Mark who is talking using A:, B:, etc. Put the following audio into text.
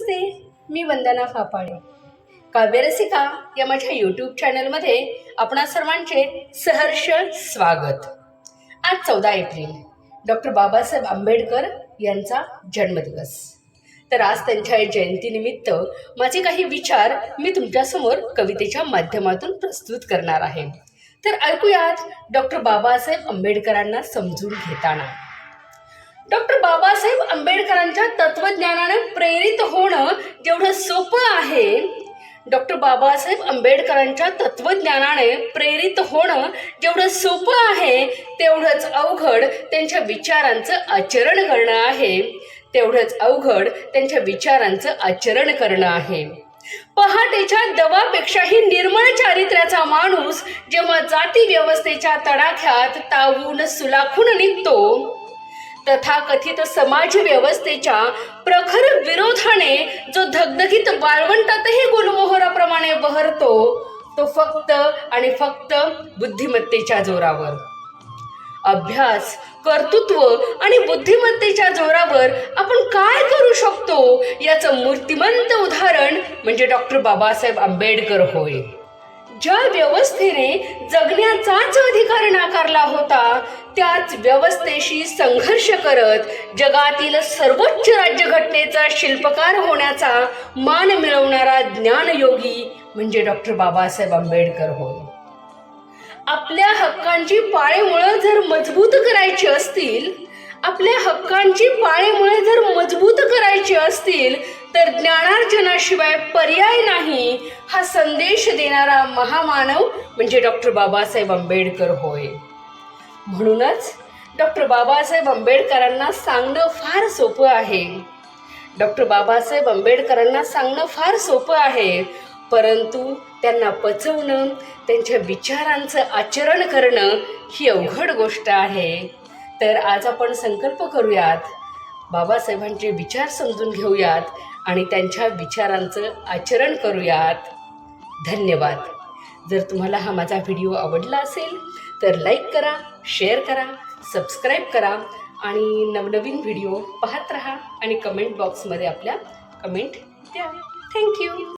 A: नमस्ते, मी वंदना फापाळे. काव्यरसिका या माझ्या यूट्यूब चॅनलमध्ये आपणा सर्वांचे सहर्ष स्वागत. आज 14 एप्रिल डॉक्टर बाबासाहेब आंबेडकर यांचा जन्मदिवस. तर आज त्यांच्या जयंतीनिमित्त माझे काही विचार मी तुमच्यासमोर कवितेच्या माध्यमातून प्रस्तुत करणार आहे. तर ऐकूयात डॉक्टर बाबासाहेब आंबेडकरांना समजून घेताना. डॉक्टर बाबासाहेब आंबेडकरांच्या तत्वज्ञानाने प्रेरित होणं जेवढं सोपं आहे, डॉक्टर बाबासाहेब आंबेडकरांच्या तत्वज्ञानाने प्रेरित होणं जेवढं सोपं आहे, तेवढंच अवघड त्यांच्या विचारांचं आचरण करणं आहे. तेवढंच अवघड त्यांच्या विचारांचं आचरण करणं आहे. पहाटेच्या दवापेक्षाही निर्मळ चारित्र्याचा माणूस जेव्हा जाती व्यवस्थेच्या तडाख्यात तावून सुलाखून निघतो, तथाकथित समाज व्यवस्थेच्या प्रखर विरोधाने जो धगधगीत वाळवंटातही गुलमोहराप्रमाणे बहरतो, तो फक्त आणि फक्त बुद्धिमत्तेच्या जोरावर. अभ्यास, कर्तृत्व आणि बुद्धिमत्तेच्या जोरावर आपण काय करू शकतो याचं मूर्तिमंत उदाहरण म्हणजे डॉक्टर बाबासाहेब आंबेडकर होय. ज्या व्यवस्थेने जगण्याचाच अधिकार नाकारला होता, त्याच व्यवस्थेशी संघर्ष करत जगातील सर्वोच्च राज्यघटनेचा शिल्पकार होण्याचा मान मिळवणारा ज्ञानयोगी म्हणजे डॉक्टर बाबासाहेब आंबेडकर होय. आपल्या हक्कांची पाळेमुळं जर मजबूत करायची असतील, आपल्या हक्कांची पाळेमुळे जर मजबूत करायची असतील, तर ज्ञानार्जनाशिवाय पर्याय नाही, हा संदेश देणारा महामानव म्हणजे डॉक्टर बाबासाहेब आंबेडकर होय. म्हणूनच डॉक्टर बाबासाहेब आंबेडकरांना सांगणं फार सोपं आहे. डॉक्टर बाबासाहेब आंबेडकरांना सांगणं फार सोपं आहे, परंतु त्यांना पचवणं, त्यांच्या विचारांचं आचरण करणं ही अवघड गोष्ट आहे. तर आज आपण संकल्प करूयात, बाबासाहेबांचे विचार समजून घेऊयात आणि त्यांच्या विचारांचं आचरण करूयात. धन्यवाद. जर तुम्हाला हा माझा व्हिडिओ आवडला असेल तर लाईक करा, शेअर करा, सबस्क्राईब करा आणि नवनवीन व्हिडिओ पाहत राहा आणि कमेंट बॉक्समध्ये आपल्या कमेंट द्या. थँक्यू.